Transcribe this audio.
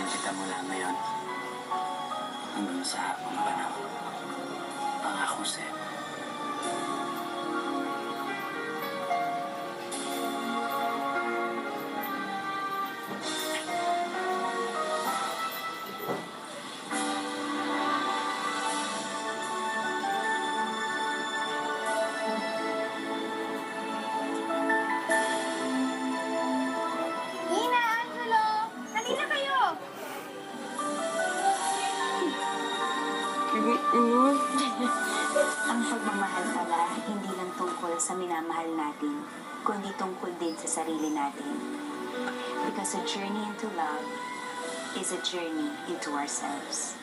rin kita mula ngayon hanggang sa habang panahon. Pangako sa'yo. Ina, Angelo! Halina kayo! Ang pagmamahal pala, hindi lang tungkol sa minamahal natin, kundi tungkol din sa sarili natin. Because a journey into love is a journey into ourselves.